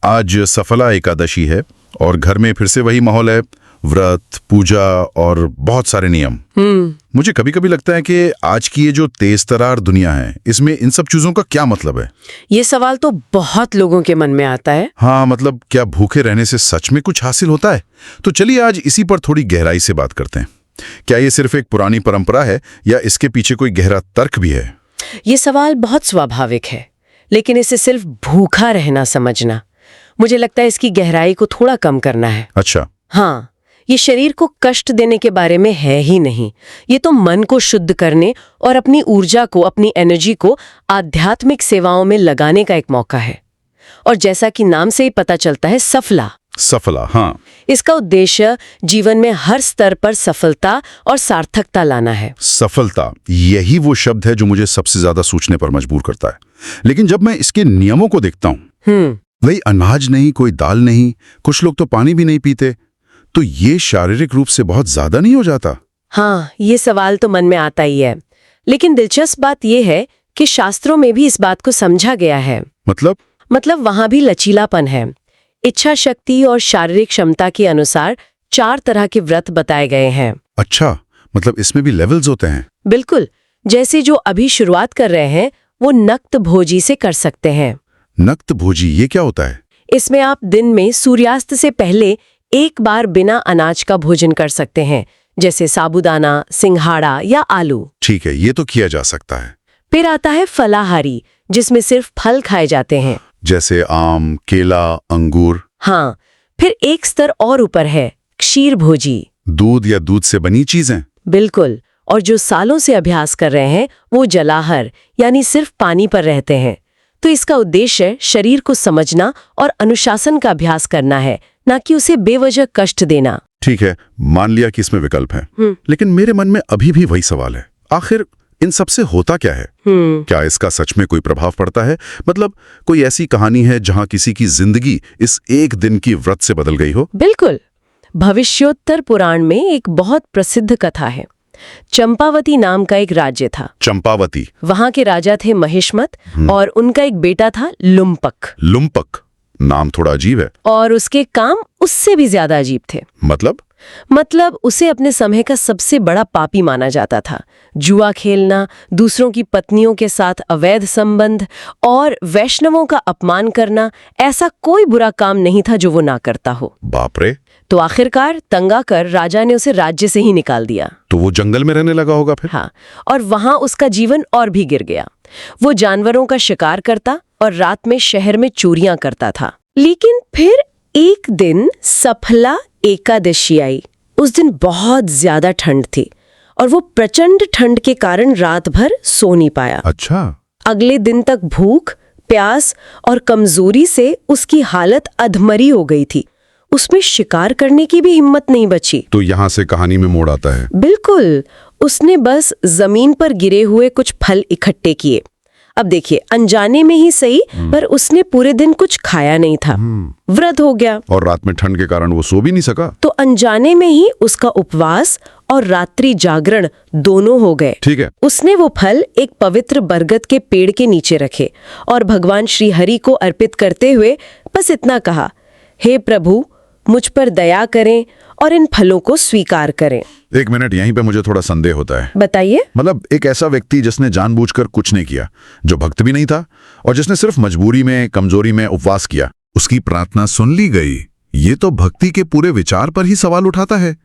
आज सफला एकादशी है और घर में फिर से वही माहौल है, व्रत, पूजा और बहुत सारे नियम। मुझे कभी कभी लगता है कि आज की ये जो तेज तरार दुनिया है, इसमें इन सब चीजों का क्या मतलब है? ये सवाल तो बहुत लोगों के मन में आता है। हाँ, मतलब क्या भूखे रहने से सच में कुछ हासिल होता है? तो चलिए आज इसी पर थोड़ी गहराई से बात करते हैं। क्या ये सिर्फ एक पुरानी परंपरा है या इसके पीछे कोई गहरा तर्क भी है? ये सवाल बहुत स्वाभाविक है, लेकिन इसे सिर्फ भूखा रहना समझना, मुझे लगता है इसकी गहराई को थोड़ा कम करना है। अच्छा। हाँ, ये शरीर को कष्ट देने के बारे में है ही नहीं। ये तो मन को शुद्ध करने और अपनी ऊर्जा को, अपनी एनर्जी को आध्यात्मिक सेवाओं में लगाने का एक मौका है। और जैसा कि नाम से ही पता चलता है, सफला, हाँ। इसका उद्देश्य जीवन में हर स्तर पर सफलता और सार्थकता लाना है। सफलता, यही वो शब्द है जो मुझे सबसे ज्यादा सोचने पर मजबूर करता है। लेकिन जब मैं इसके नियमों को देखता हूँ, वही अनाज नहीं, कोई दाल नहीं, कुछ लोग तो पानी भी नहीं पीते, तो ये शारीरिक रूप से बहुत ज्यादा नहीं हो जाता? हाँ, ये सवाल तो मन में आता ही है। लेकिन दिलचस्प बात यह है कि शास्त्रों में भी इस बात को समझा गया है। मतलब वहां भी लचीलापन है। इच्छा शक्ति और शारीरिक क्षमता के अनुसार 4 तरह के व्रत बताए गए हैं। अच्छा, मतलब इसमें भी लेवल्स होते हैं? बिल्कुल। जैसे जो अभी शुरुआत कर रहे हैं वो नक्त भोजी से कर सकते हैं। नक्त भोजी, ये क्या होता है? इसमें आप दिन में सूर्यास्त से पहले एक बार बिना अनाज का भोजन कर सकते हैं, जैसे साबूदाना, सिंघाड़ा या आलू। ठीक है, ये तो किया जा सकता है। फिर आता है फलाहारी, जिसमें सिर्फ फल खाए जाते हैं, जैसे आम, केला, अंगूर। हाँ। फिर एक स्तर और ऊपर है क्षीर भोजी, दूध या दूध से बनी चीजें। बिल्कुल। और जो सालों से अभ्यास कर रहे हैं वो जलाहर, यानी सिर्फ पानी पर रहते हैं। तो इसका उद्देश्य शरीर को समझना और अनुशासन का अभ्यास करना है, ना कि उसे बेवजह कष्ट देना। ठीक है, मान लिया कि इसमें विकल्प है, लेकिन मेरे मन में अभी भी वही सवाल है, आखिर इन सब से होता क्या है? क्या इसका सच में कोई प्रभाव पड़ता है? मतलब कोई ऐसी कहानी है जहां किसी की जिंदगी इस एक दिन की व्रत से बदल गई हो? बिल्कुल। भविष्योत्तर पुराण में एक बहुत प्रसिद्ध कथा है। चंपावती नाम का एक राज्य था। चंपावती? वहां के राजा थे महिष्मत और उनका एक बेटा था लुम्पक। लुम्पक नाम थोड़ा अजीब है। और उसके काम उससे भी ज्यादा अजीब थे। मतलब उसे अपने समय का सबसे बड़ा पापी माना जाता था। जुआ खेलना, दूसरों की पत्नियों के साथ अवैध संबंध और वैष्णवों का अपमान करना, ऐसा कोई बुरा काम नहीं था जो वो ना करता हो। बाप रे! तो आखिरकार तंग आकर राजा ने उसे राज्य से ही निकाल दिया। तो वो जंगल में रहने लगा होगा फिर? हाँ, और वहां उसका जीवन और भी गिर गया। वो जानवरों का शिकार करता और रात में शहर में चोरियां करता था। लेकिन फिर एक दिन सफला एकादशी आई। उस दिन बहुत ज्यादा ठंड थी और वो प्रचंड ठंड के कारण रात भर सो नहीं पाया। अच्छा। अगले दिन तक भूख, प्यास और कमजोरी से उसकी हालत अधमरी हो गई थी। उसमें शिकार करने की भी हिम्मत नहीं बची। तो यहाँ से कहानी में मोड़ आता है। बिल्कुल। उसने बस जमीन पर गिरे हुए कुछ फल इकट्ठे किए। अब देखिए, अनजाने में ही सही, पर उसने पूरे दिन कुछ खाया नहीं था। व्रत हो गया और रात में ठंड के कारण वो सो भी नहीं सका। तो अनजाने में ही उसका उपवास और रात्रि जागरण दोनों हो गए। ठीक है। उसने वो फल एक पवित्र बरगद के पेड़ के नीचे रखे और भगवान श्री हरि को अर्पित करते हुए बस इतना कहा, हे प्रभु, मुझ पर दया करें और इन फलों को स्वीकार करें। एक मिनट, यहीं पे मुझे थोड़ा संदेह होता है। बताइए। मतलब एक ऐसा व्यक्ति जिसने जानबूझकर कुछ नहीं किया, जो भक्त भी नहीं था और जिसने सिर्फ मजबूरी में, कमजोरी में उपवास किया, उसकी प्रार्थना सुन ली गई। ये तो भक्ति के पूरे विचार पर ही सवाल उठाता है।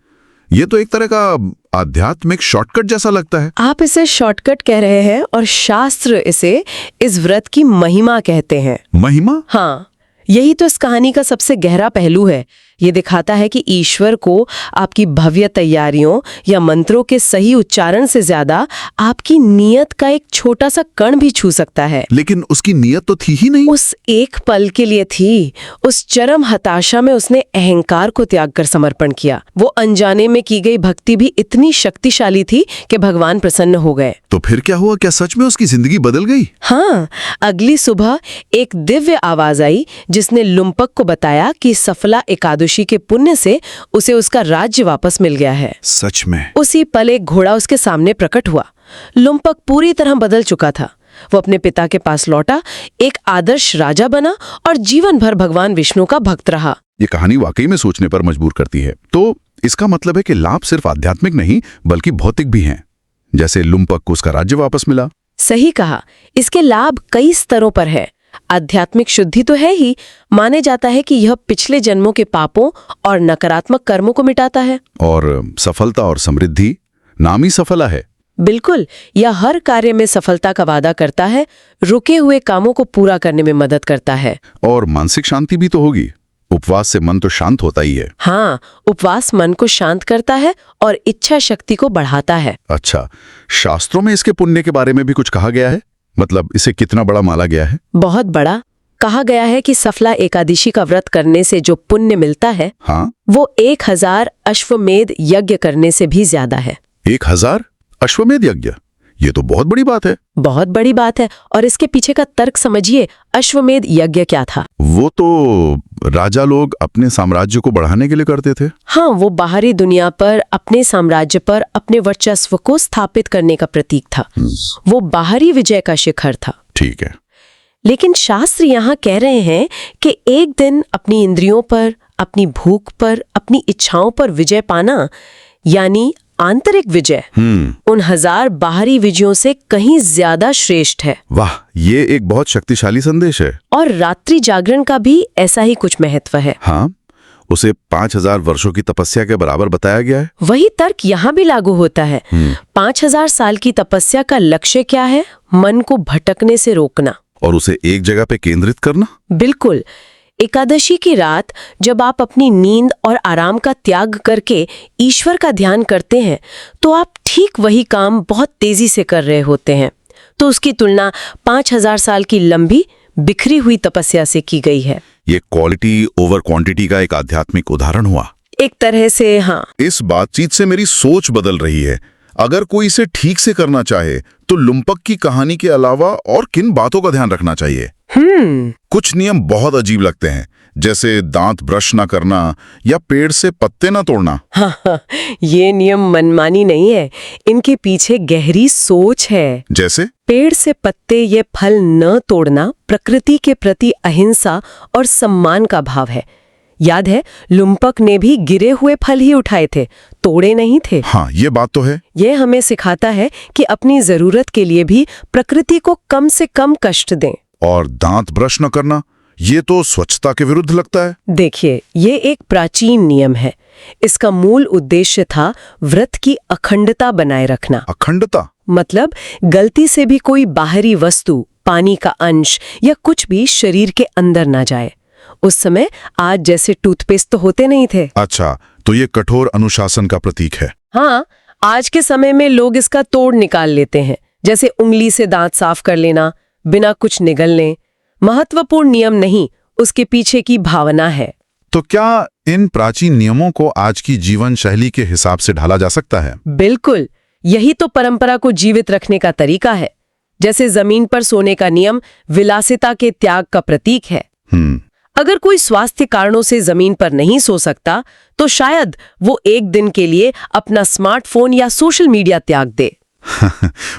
ये तो एक तरह का आध्यात्मिक शॉर्टकट जैसा लगता है। आप इसे शॉर्टकट कह रहे हैं और शास्त्र इसे इस व्रत की महिमा कहते हैं। महिमा? हाँ, यही तो इस कहानी का सबसे गहरा पहलू है। ये दिखाता है कि ईश्वर को आपकी भव्य तैयारियों या मंत्रों के सही उच्चारण से ज्यादा आपकी नीयत का एक छोटा सा कण भी छू सकता है। लेकिन उसकी नीयत तो थी ही नहीं। उस एक पल के लिए थी। उस चरम हताशा में उसने अहंकार को त्याग कर समर्पण किया। वो अनजाने में की गई भक्ति भी इतनी शक्तिशाली थी कि भगवान प्रसन्न हो गए। तो फिर क्या हुआ? क्या सच में उसकी जिंदगी बदल गई? हाँ, अगली सुबह एक दिव्य आवाज आई जिसने लुम्पक को बताया कि सफला एकादशी के पुण्य से उसे उसका राज्य वापस मिल गया है। सच में? उसी पल एक घोड़ा उसके सामने प्रकट हुआ। लुम्पक पूरी तरह बदल चुका था। वो अपने पिता के पास लौटा, एक आदर्श राजा बना और जीवन भर भगवान विष्णु का भक्त रहा। ये कहानी वाकई में सोचने पर मजबूर करती है। तो इसका मतलब है कि लाभ सिर्फ आध्यात्मिक नहीं बल्कि भौतिक भी हैं। जैसे लुम्पक को उसका राज्य वापस मिला। सही कहा, इसके लाभ कई स्तरों पर है। आध्यात्मिक शुद्धि तो है ही, माने जाता है कि यह पिछले जन्मों के पापों और नकारात्मक कर्मों को मिटाता है। और सफलता और समृद्धि, नाम ही सफला है। बिल्कुल, यह हर कार्य में सफलता का वादा करता है, रुके हुए कामों को पूरा करने में मदद करता है। और मानसिक शांति भी तो होगी। उपवास से मन तो शांत होता ही है। हाँ, उपवास मन को शांत करता है और इच्छा शक्ति को बढ़ाता है। अच्छा, शास्त्रों में इसके पुण्य के बारे में भी कुछ कहा गया है? मतलब इसे कितना बड़ा माना गया है? बहुत बड़ा। कहा गया है कि सफला एकादशी का व्रत करने से जो पुण्य मिलता है, हाँ, वो 1000 अश्वमेध यज्ञ करने से भी ज्यादा है। 1000 अश्वमेध यज्ञ? ये तो बहुत बड़ी बात है। बहुत बड़ी बात है। और इसके पीछे का तर्क समझिए। अश्वमेध यज्ञ क्या था? वो तो राजा लोग अपने साम्राज्य को बढ़ाने के लिए करते थे। हाँ, वो बाहरी दुनिया पर अपने साम्राज्य पर अपने वर्चस्व को स्थापित करने का प्रतीक था। वो बाहरी विजय का शिखर था। ठीक है। लेकिन शास्त्र यहाँ कह रहे हैं कि एक दिन अपनी इंद्रियों पर, अपनी भूख पर, अपनी इच्छाओं पर विजय पाना, यानी आंतरिक विजय, उन 1000 बाहरी विजयों से कहीं ज्यादा श्रेष्ठ है। वाह, ये एक बहुत शक्तिशाली संदेश है। और रात्रि जागरण का भी ऐसा ही कुछ महत्व है। हाँ, उसे 5000 वर्षों की तपस्या के बराबर बताया गया है। वही तर्क यहाँ भी लागू होता है। 5000 साल की तपस्या का लक्ष्य क्या है? मन को भटकने से रोकना और उसे एक जगह पे केंद्रित करना। बिल्कुल। एकादशी की रात जब आप अपनी नींद और आराम का त्याग करके ईश्वर का ध्यान करते हैं, तो आप ठीक वही काम बहुत तेजी से कर रहे होते हैं। तो उसकी तुलना 5000 साल की लंबी बिखरी हुई तपस्या से की गई है। ये क्वालिटी ओवर क्वांटिटी का एक आध्यात्मिक उदाहरण हुआ। एक तरह से हाँ। इस बातचीत से मेरी सोच बदल रही है। अगर कोई इसे ठीक से करना चाहे तो लुम्पक की कहानी के अलावा और किन बातों का ध्यान रखना चाहिए? कुछ नियम बहुत अजीब लगते हैं, जैसे दांत ब्रश न करना या पेड़ से पत्ते न तोड़ना। हाँ, ये नियम मनमानी नहीं है, इनके पीछे गहरी सोच है। जैसे पेड़ से पत्ते ये फल न तोड़ना प्रकृति के प्रति अहिंसा और सम्मान का भाव है। याद है, लुम्पक ने भी गिरे हुए फल ही उठाए थे, तोड़े नहीं थे। हाँ, ये बात तो है। ये हमें सिखाता है कि अपनी जरूरत के लिए भी प्रकृति को कम से कम कष्ट दें। और दांत ब्रश न करना, ये तो स्वच्छता के विरुद्ध लगता है। देखिए, ये एक प्राचीन नियम है। इसका मूल उद्देश्य था व्रत की अखंडता बनाए रखना। अखंडता मतलब गलती से भी कोई बाहरी वस्तु, पानी का अंश या कुछ भी शरीर के अंदर ना जाए। उस समय आज जैसे टूथपेस्ट तो होते नहीं थे। अच्छा, तो ये कठोर अनुशासन का प्रतीक है। हाँ, आज के समय में लोग इसका तोड़ निकाल लेते हैं, जैसे उंगली से दांत साफ कर लेना, बिना कुछ निगलने। महत्वपूर्ण नियम नहीं, उसके पीछे की भावना है। तो क्या इन प्राचीन नियमों को आज की जीवन शैली के हिसाब से ढाला जा सकता है? बिल्कुल, यही तो परंपरा को जीवित रखने का तरीका है। जैसे जमीन पर सोने का नियम विलासिता के त्याग का प्रतीक है। अगर कोई स्वास्थ्य कारणों से जमीन पर नहीं सो सकता, तो शायद वो एक दिन के लिए अपना स्मार्टफोन या सोशल मीडिया त्याग दे।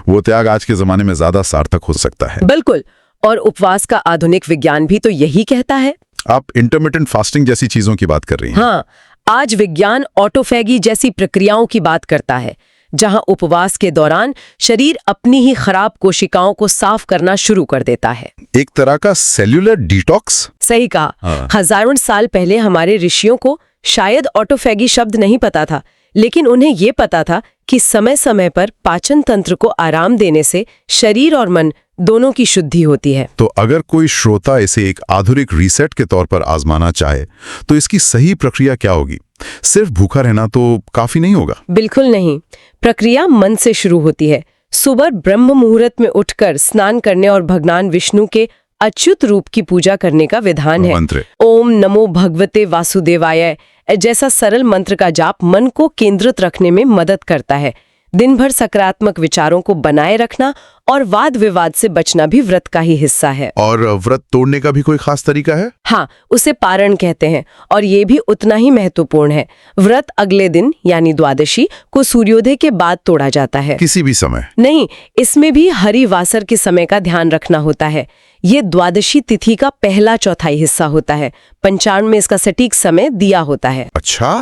वो त्याग आज के जमाने में ज्यादा सार्थक हो सकता है। बिल्कुल। और उपवास का आधुनिक विज्ञान भी तो यही कहता है। आप इंटरमिटेंट फास्टिंग जैसी चीजों की बात कर रही हैं। हाँ, आज विज्ञान ऑटोफैगी जैसी प्रक्रियाओं की बात करता है, जहां उपवास के दौरान शरीर अपनी ही खराब कोशिकाओं को साफ करना शुरू कर देता है। एक तरह का सेल्यूलर डिटॉक्स। सही कहा। हजारों साल पहले हमारे ऋषियों को शायद ऑटोफैगी शब्द नहीं पता था, लेकिन उन्हें ये पता था कि समय समय पर पाचन तंत्र को आराम देने से शरीर और मन दोनों की शुद्धि होती है। तो अगर कोई श्रोता इसे एक आधुनिक रीसेट के तौर पर आजमाना चाहे, तो इसकी सही प्रक्रिया क्या होगी? सिर्फ भूखा रहना तो काफी नहीं होगा। बिल्कुल नहीं। प्रक्रिया मन से शुरू होती है। सुबह ब्रह्म मुहूर्त में उठकर स्नान करने और भगवान विष्णु के अच्युत रूप की पूजा करने का विधान है। मंत्र ओम नमो भगवते वासुदेवाय जैसा सरल मंत्र का जाप मन को केंद्रित रखने में मदद करता है। दिन भर सकारात्मक विचारों को बनाए रखना और वाद विवाद से बचना भी व्रत का ही हिस्सा है। और व्रत तोड़ने का भी कोई खास तरीका है? हाँ, उसे पारण कहते हैं और ये भी उतना ही महत्वपूर्ण है। व्रत अगले दिन यानी द्वादशी को सूर्योदय के बाद तोड़ा जाता है। किसी भी समय? नहीं, इसमें भी हरिवासर के समय का ध्यान रखना होता है। ये द्वादशी तिथि का पहला चौथाई हिस्सा होता है। पंचांग में इसका सटीक समय दिया होता है। अच्छा।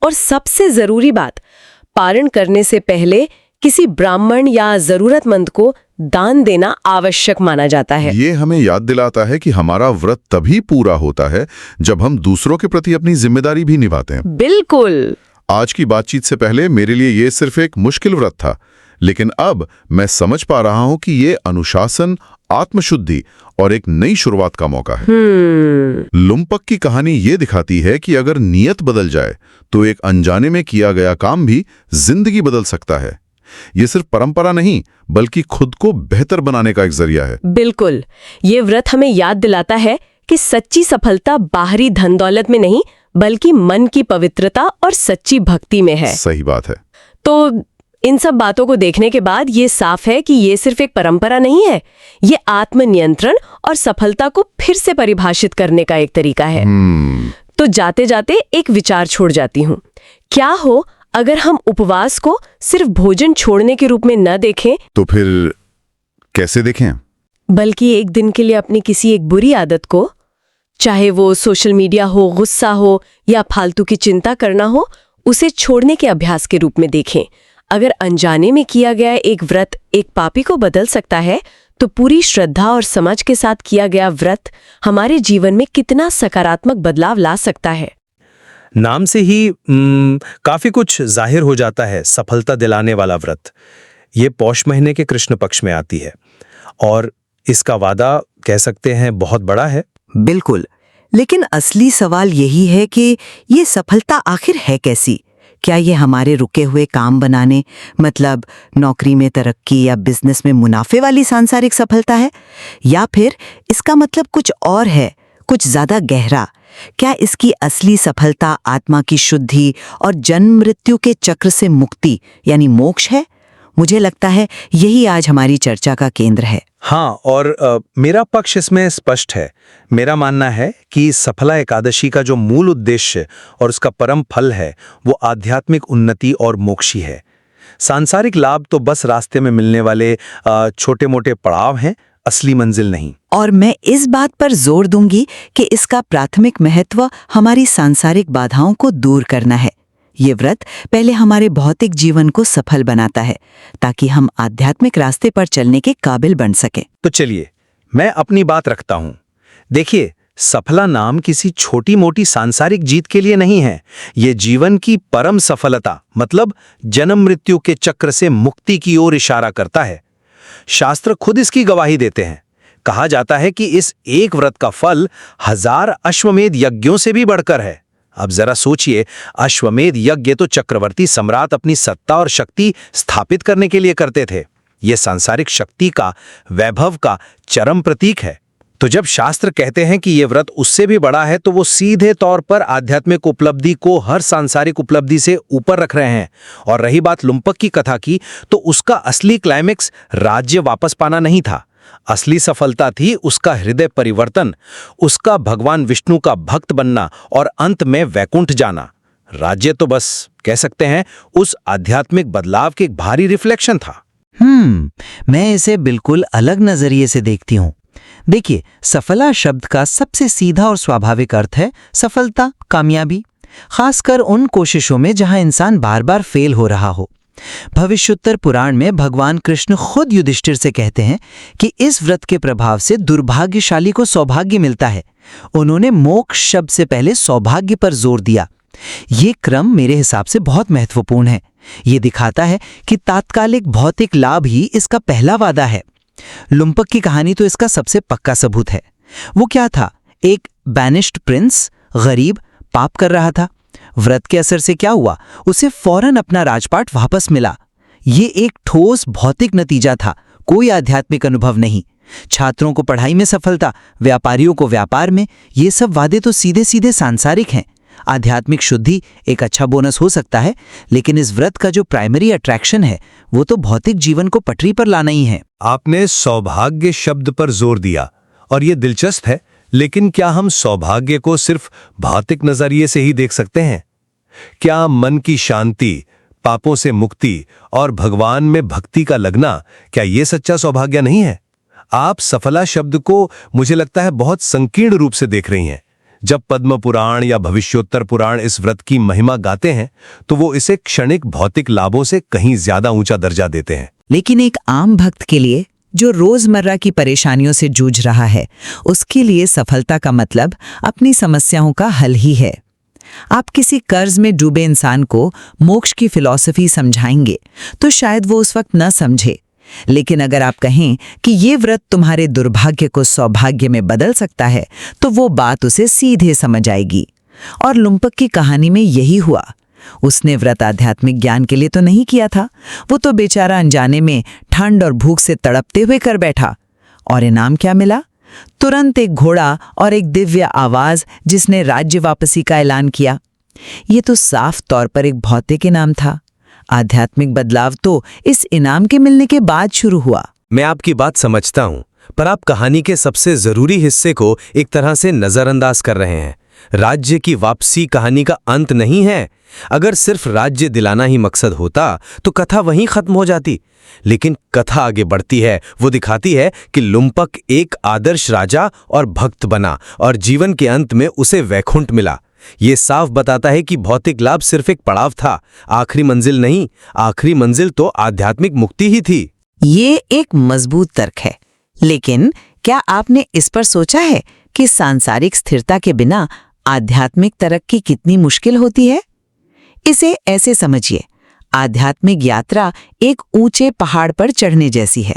और सबसे जरूरी बात, पारण करने से पहले किसी ब्राह्मण या जरूरतमंद को दान देना आवश्यक माना जाता है। ये हमें याद दिलाता है कि हमारा व्रत तभी पूरा होता है जब हम दूसरों के प्रति अपनी जिम्मेदारी भी निभाते हैं। बिल्कुल। आज की बातचीत से पहले मेरे लिए ये सिर्फ एक मुश्किल व्रत था, लेकिन अब मैं समझ पा रहा हूं कि ये अनुशासन, आत्मशुद्धि और एक नई शुरुआत का मौका है। लुम्पक की कहानी ये दिखाती है कि अगर नियत बदल जाए तो एक अनजाने में किया गया काम भी जिंदगी बदल सकता है। ये सिर्फ परंपरा नहीं, बल्कि खुद को बेहतर बनाने का एक जरिया है। बिल्कुल। ये व्रत हमें याद दिलाता है कि सच्ची सफलता बाहरी धन दौलत में नहीं, बल्कि मन की पवित्रता और सच्ची भक्ति में है। सही बात है। तो इन सब बातों को देखने के बाद ये साफ है कि ये सिर्फ एक परंपरा नहीं है, ये आत्मनियंत्रण और सफलता को फिर से परिभाषित करने का एक तरीका है। तो जाते जाते एक विचार छोड़ जाती हूँ। क्या हो अगर हम उपवास को सिर्फ भोजन छोड़ने के रूप में न देखें? तो फिर कैसे देखें? बल्कि एक दिन के लिए अपनी किसी एक बुरी आदत को, चाहे वो सोशल मीडिया हो, गुस्सा हो या फालतू की चिंता करना हो, उसे छोड़ने के अभ्यास के रूप में देखें। अगर अनजाने में किया गया एक व्रत एक पापी को बदल सकता है, तो पूरी श्रद्धा और समझ के साथ किया गया व्रत हमारे जीवन में कितना सकारात्मक बदलाव ला सकता है। नाम से ही काफी कुछ जाहिर हो जाता है। सफलता दिलाने वाला व्रत ये पौष महीने के कृष्ण पक्ष में आती है और इसका वादा कह सकते हैं बहुत बड़ा है। बिल्कुल, लेकिन असली सवाल यही है कि ये सफलता आखिर है कैसी? क्या ये हमारे रुके हुए काम बनाने, मतलब नौकरी में तरक्की या बिजनेस में मुनाफे वाली सांसारिक सफलता है, या फिर इसका मतलब कुछ और है, कुछ ज्यादा गहरा? क्या इसकी असली सफलता आत्मा की शुद्धि और जन्म मृत्यु के चक्र से मुक्ति यानी मोक्ष है? मुझे लगता है यही आज हमारी चर्चा का केंद्र है। हाँ, और मेरा पक्ष इसमें स्पष्ट है। मेरा मानना है कि सफला एकादशी का जो मूल उद्देश्य और उसका परम फल है वो आध्यात्मिक उन्नति और मोक्ष ही है। सांसारिक लाभ तो बस रास्ते में मिलने वाले छोटे मोटे पड़ाव हैं, असली मंजिल नहीं। और मैं इस बात पर जोर दूंगी कि इसका प्राथमिक महत्व हमारी सांसारिक बाधाओं को दूर करना है। ये व्रत पहले हमारे भौतिक जीवन को सफल बनाता है ताकि हम आध्यात्मिक रास्ते पर चलने के काबिल बन सके। तो चलिए मैं अपनी बात रखता हूं। देखिए, सफला नाम किसी छोटी मोटी सांसारिक जीत के लिए नहीं है। ये जीवन की परम सफलता, मतलब जन्म मृत्यु के चक्र से मुक्ति की ओर इशारा करता है। शास्त्र खुद इसकी गवाही देते हैं। कहा जाता है कि इस एक व्रत का फल 1000 अश्वमेध यज्ञों से भी बढ़कर है। अब जरा सोचिए, अश्वमेध यज्ञ तो चक्रवर्ती सम्राट अपनी सत्ता और शक्ति स्थापित करने के लिए करते थे। यह सांसारिक शक्ति का, वैभव का चरम प्रतीक है। तो जब शास्त्र कहते हैं कि यह व्रत उससे भी बड़ा है, तो वो सीधे तौर पर आध्यात्मिक उपलब्धि को हर सांसारिक उपलब्धि से ऊपर रख रहे हैं। और रही बात लुम्पक की कथा की, तो उसका असली क्लाइमेक्स राज्य वापस पाना नहीं था। असली सफलता थी उसका हृदय परिवर्तन, उसका भगवान विष्णु का भक्त बनना और अंत में वैकुंठ जाना। राज्य तो बस कह सकते हैं उस आध्यात्मिक बदलाव के एक भारी रिफ्लेक्शन था। मैं इसे बिल्कुल अलग नजरिए से देखती हूँ। देखिए, सफला शब्द का सबसे सीधा और स्वाभाविक अर्थ है सफलता, कामयाबी, खासकर उन कोशिशों में जहां इंसान बार बार फेल हो रहा हो। भविष्योत्तर पुराण में भगवान कृष्ण खुद युधिष्ठिर से कहते हैं कि इस व्रत के प्रभाव से दुर्भाग्यशाली को सौभाग्य मिलता है। उन्होंने मोक्ष शब्द से पहले सौभाग्य पर जोर दिया। ये क्रम मेरे हिसाब से बहुत महत्वपूर्ण है। ये दिखाता है कि तात्कालिक भौतिक लाभ ही इसका पहला वादा है। लुम्पक की कहानी तो इसका सबसे पक्का सबूत है। वो क्या था? एक बैनिश्ड प्रिंस, गरीब, पाप कर रहा था। व्रत के असर से क्या हुआ? उसे फौरन अपना राजपाट वापस मिला। ये एक ठोस भौतिक नतीजा था, कोई आध्यात्मिक अनुभव नहीं। छात्रों को पढ़ाई में सफलता, व्यापारियों को व्यापार में, ये सब वादे तो सीधे सीधे सांसारिक हैं। आध्यात्मिक शुद्धि एक अच्छा बोनस हो सकता है, लेकिन इस व्रत का जो प्राइमरी अट्रैक्शन है वो तो भौतिक जीवन को पटरी पर लाना ही है। आपने सौभाग्य शब्द पर जोर दिया और ये दिलचस्प है, लेकिन क्या हम सौभाग्य को सिर्फ भौतिक नजरिए से ही देख सकते हैं? क्या मन की शांति, पापों से मुक्ति और भगवान में भक्ति का लगना, क्या ये सच्चा सौभाग्य नहीं है? आप सफला शब्द को मुझे लगता है बहुत संकीर्ण रूप से देख रही हैं। जब पद्म पुराण या भविष्योत्तर पुराण इस व्रत की महिमा गाते हैं तो वो इसे क्षणिक भौतिक लाभों से कहीं ज्यादा ऊंचा दर्जा देते हैं। लेकिन एक आम भक्त के लिए जो रोजमर्रा की परेशानियों से जूझ रहा है, उसके लिए सफलता का मतलब अपनी समस्याओं का हल ही है। आप किसी कर्ज में डूबे इंसान को मोक्ष की फिलॉसफी समझाएंगे तो शायद वो उस वक्त न समझे, लेकिन अगर आप कहें कि ये व्रत तुम्हारे दुर्भाग्य को सौभाग्य में बदल सकता है तो वो बात उसे सीधे समझ आएगी। और लुम्पक की कहानी में यही हुआ। उसने व्रत आध्यात्मिक ज्ञान के लिए तो नहीं किया था, वो तो बेचारा अनजाने में ठंड और भूख से तड़पते हुए कर बैठा। और इनाम क्या मिला? तुरंत एक घोड़ा और एक दिव्य आवाज जिसने राज्य वापसी का ऐलान किया। ये तो साफ तौर पर एक भौतिक इनाम था। आध्यात्मिक बदलाव तो इस इनाम के मिलने के बाद शुरू हुआ। मैं आपकी बात समझता हूं, पर आप कहानी के सबसे जरूरी हिस्से को एक तरह से नजरअंदाज कर रहे हैं। राज्य की वापसी कहानी का अंत नहीं है। अगर सिर्फ राज्य दिलाना ही मकसद होता तो कथा वहीं खत्म हो जाती, लेकिन कथा आगे बढ़ती है। वो दिखाती है कि लुम्पक एक आदर्श राजा और भक्त बना और जीवन के अंत में उसे वैकुंठ मिला। ये साफ बताता है कि भौतिक लाभ सिर्फ एक पड़ाव था, आखिरी मंजिल नहीं। आखिरी मंजिल तो आध्यात्मिक मुक्ति ही थी। ये एक मजबूत तर्क है, लेकिन क्या आपने इस पर सोचा है कि सांसारिक स्थिरता के बिना आध्यात्मिक तरक्की कितनी मुश्किल होती है? इसे ऐसे समझिए, आध्यात्मिक यात्रा एक ऊंचे पहाड़ पर चढ़ने जैसी है।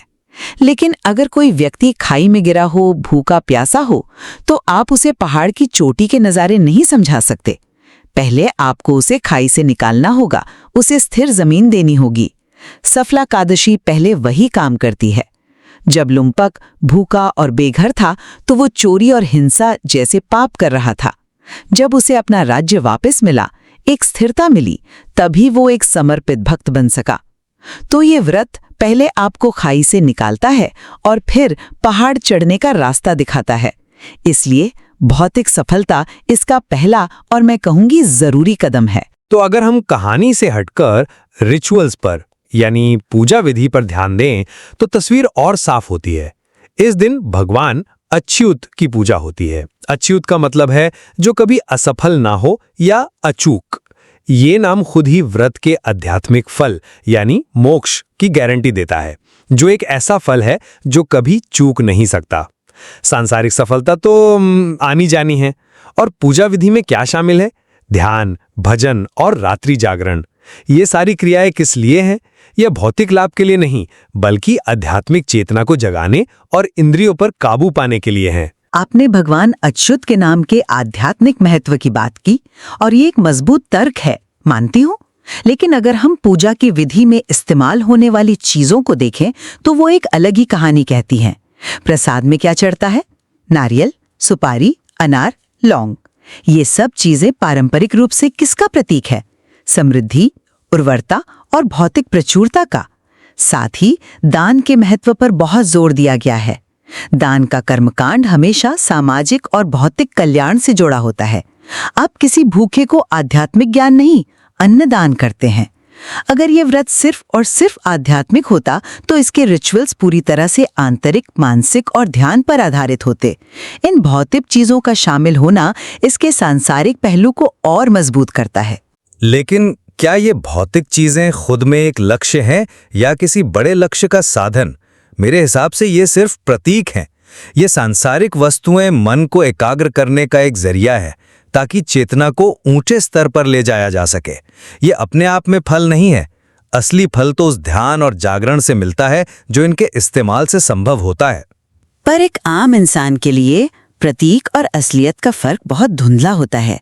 लेकिन अगर कोई व्यक्ति खाई में गिरा हो, भूखा प्यासा हो, तो आप उसे पहाड़ की चोटी के नज़ारे नहीं समझा सकते। पहले आपको उसे खाई से निकालना होगा, उसे स्थिर जमीन देनी होगी। सफला कादशी पहले वही काम करती है। जब लुम्पक भूखा और बेघर था तो वो चोरी और हिंसा जैसे पाप कर रहा था। जब उसे अपना राज्य वापस मिला, एक स्थिरता मिली, तभी वो एक समर्पित भक्त बन सका। तो ये व्रत पहले आपको खाई से निकालता है और फिर पहाड़ चढ़ने का रास्ता दिखाता है। इसलिए भौतिक सफलता इसका पहला और मैं कहूंगी जरूरी कदम है। तो अगर हम कहानी से हटकर रिचुअल्स पर यानी पूजा विधि पर ध्यान दें तो तस्वीर और साफ होती है। इस दिन भगवान अच्युत की पूजा होती है। अच्युत का मतलब है जो कभी असफल ना हो या अचूक। ये नाम खुद ही व्रत के आध्यात्मिक फल यानी मोक्ष की गारंटी देता है, जो एक ऐसा फल है जो कभी चूक नहीं सकता। सांसारिक सफलता तो आनी जानी है। और पूजा विधि में क्या शामिल है? ध्यान, भजन और रात्रि जागरण। ये सारी क्रियाएं किस लिए हैं? यह भौतिक लाभ के लिए नहीं, बल्कि आध्यात्मिक चेतना को जगाने और इंद्रियों पर काबू पाने के लिए हैं। आपने भगवान अच्युत के नाम के आध्यात्मिक महत्व की बात की और ये एक मजबूत तर्क है, मानती हूँ। लेकिन अगर हम पूजा की विधि में इस्तेमाल होने वाली चीजों को देखें तो वो एक अलग ही कहानी कहती हैं। प्रसाद में क्या चढ़ता है? नारियल, सुपारी, अनार, लौंग। ये सब चीजें पारंपरिक रूप से किसका प्रतीक है? समृद्धि, उर्वरता और भौतिक प्रचुरता का। साथ ही दान के महत्व पर बहुत जोर दिया गया है। दान का कर्मकांड हमेशा सामाजिक और भौतिक कल्याण से जुड़ा होता है। आप किसी भूखे को आध्यात्मिक ज्ञान नहीं, अन्न दान करते हैं। अगर ये व्रत सिर्फ और सिर्फ आध्यात्मिक होता तो इसके रिचुअल्स पूरी तरह से आंतरिक, मानसिक और ध्यान पर आधारित होते। इन भौतिक चीजों का शामिल होना इसके सांसारिक पहलू को और मजबूत करता है। लेकिन क्या ये भौतिक चीजें खुद में एक लक्ष्य है या किसी बड़े लक्ष्य का साधन? मेरे हिसाब से ये सिर्फ प्रतीक हैं। ये सांसारिक वस्तुएं मन को एकाग्र करने का एक जरिया है ताकि चेतना को ऊंचे स्तर पर ले जाया जा सके। ये अपने आप में फल नहीं है। असली फल तो उस ध्यान और जागरण से मिलता है जो इनके इस्तेमाल से संभव होता है। पर एक आम इंसान के लिए प्रतीक और असलियत का फर्क बहुत धुंधला होता है।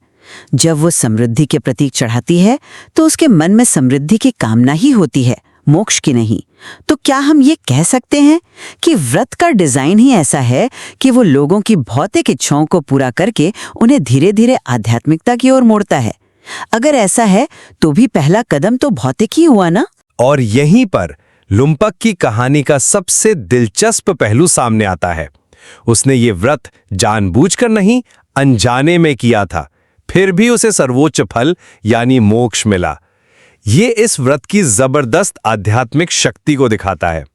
जब वो समृद्धि के प्रतीक चढ़ाती है तो उसके मन में समृद्धि की कामना ही होती है, मोक्ष की नहीं। तो क्या हम ये कह सकते हैं कि व्रत का डिजाइन ही ऐसा है कि वो लोगों की भौतिक इच्छाओं को पूरा करके उन्हें धीरे धीरे आध्यात्मिकता की ओर मोड़ता है? अगर ऐसा है तो भी पहला कदम तो भौतिक ही हुआ ना? और यहीं पर लुम्पक की कहानी का सबसे दिलचस्प पहलू सामने आता है। उसने ये व्रत जानबूझकर नहीं, अनजाने में किया था, फिर भी उसे सर्वोच्च फल यानी मोक्ष मिला। ये इस व्रत की जबरदस्त आध्यात्मिक शक्ति को दिखाता है।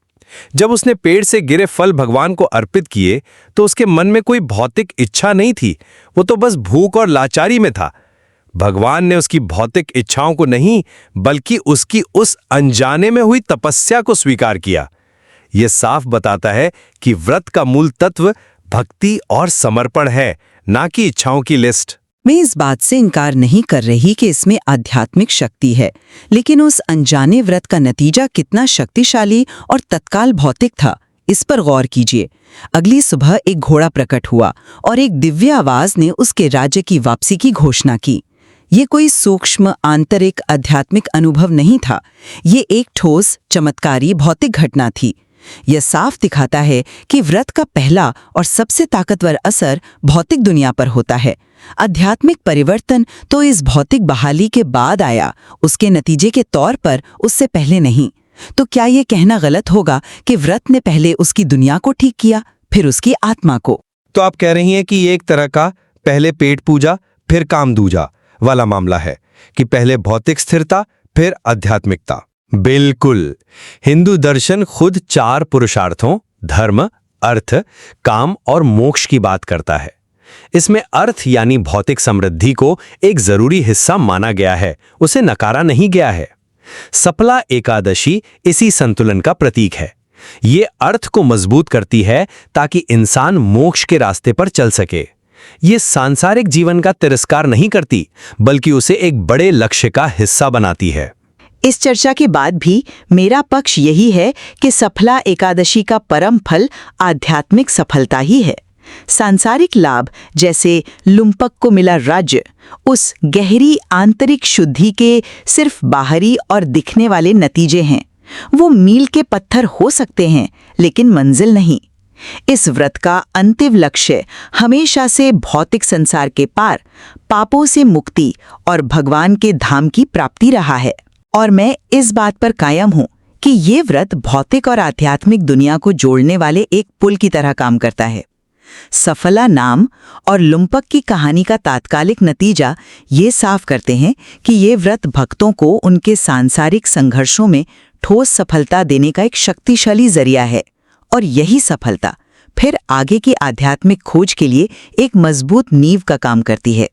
जब उसने पेड़ से गिरे फल भगवान को अर्पित किए तो उसके मन में कोई भौतिक इच्छा नहीं थी, वो तो बस भूख और लाचारी में था। भगवान ने उसकी भौतिक इच्छाओं को नहीं, बल्कि उसकी उस अनजाने में हुई तपस्या को स्वीकार किया। यह साफ बताता है कि व्रत का मूल तत्व भक्ति और समर्पण है, ना कि इच्छाओं की लिस्ट। मैं इस बात से इनकार नहीं कर रही कि इसमें आध्यात्मिक शक्ति है, लेकिन उस अनजाने व्रत का नतीजा कितना शक्तिशाली और तत्काल भौतिक था, इस पर गौर कीजिए। अगली सुबह एक घोड़ा प्रकट हुआ और एक दिव्य आवाज ने उसके राज्य की वापसी की घोषणा की। ये कोई सूक्ष्म आंतरिक आध्यात्मिक अनुभव नहीं था, ये एक ठोस चमत्कारी भौतिक घटना थी। यह साफ दिखाता है कि व्रत का पहला और सबसे ताकतवर असर भौतिक दुनिया पर होता है। आध्यात्मिक परिवर्तन तो इस भौतिक बहाली के बाद आया, उसके नतीजे के तौर पर उससे पहले नहीं। तो क्या ये कहना गलत होगा कि व्रत ने पहले उसकी दुनिया को ठीक किया, फिर उसकी आत्मा को? तो आप कह रही हैं कि ये एक तरह का पहले पेट पूजा फिर काम दूजा वाला मामला है, कि पहले भौतिक स्थिरता फिर आध्यात्मिकता। बिल्कुल। हिंदू दर्शन खुद 4 पुरुषार्थों धर्म, अर्थ, काम और मोक्ष की बात करता है। इसमें अर्थ यानी भौतिक समृद्धि को एक जरूरी हिस्सा माना गया है, उसे नकारा नहीं गया है। सफला एकादशी इसी संतुलन का प्रतीक है। ये अर्थ को मजबूत करती है ताकि इंसान मोक्ष के रास्ते पर चल सके। ये सांसारिक जीवन का तिरस्कार नहीं करती, बल्कि उसे एक बड़े लक्ष्य का हिस्सा बनाती है। इस चर्चा के बाद भी मेरा पक्ष यही है कि सफला एकादशी का परम फल आध्यात्मिक सफलता ही है। सांसारिक लाभ जैसे लुम्पक को मिला राज्य, उस गहरी आंतरिक शुद्धि के सिर्फ बाहरी और दिखने वाले नतीजे हैं। वो मील के पत्थर हो सकते हैं, लेकिन मंजिल नहीं। इस व्रत का अंतिम लक्ष्य हमेशा से भौतिक संसार के पार, पापों से मुक्ति और भगवान के धाम की प्राप्ति रहा है। और मैं इस बात पर कायम हूं कि ये व्रत भौतिक और आध्यात्मिक दुनिया को जोड़ने वाले एक पुल की तरह काम करता है। सफला नाम और लुम्पक की कहानी का तात्कालिक नतीजा ये साफ करते हैं कि ये व्रत भक्तों को उनके सांसारिक संघर्षों में ठोस सफलता देने का एक शक्तिशाली जरिया है, और यही सफलता फिर आगे की आध्यात्मिक खोज के लिए एक मजबूत नींव का काम करती है।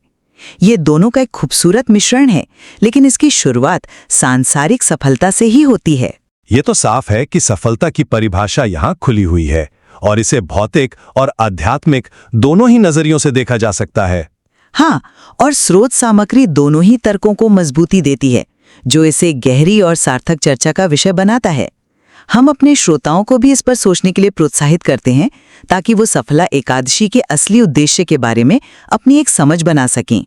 ये दोनों का एक खूबसूरत मिश्रण है, लेकिन इसकी शुरुआत सांसारिक सफलता से ही होती है। ये तो साफ है कि सफलता की परिभाषा यहाँ खुली हुई है, और इसे भौतिक और आध्यात्मिक दोनों ही नजरियों से देखा जा सकता है। हाँ, और स्रोत सामग्री दोनों ही तर्कों को मजबूती देती है, जो इसे गहरी और सार्थक चर्चा का विषय बनाता है। हम अपने श्रोताओं को भी इस पर सोचने के लिए प्रोत्साहित करते हैं, ताकि वो सफला एकादशी के असली उद्देश्य के बारे में अपनी एक समझ बना सकें।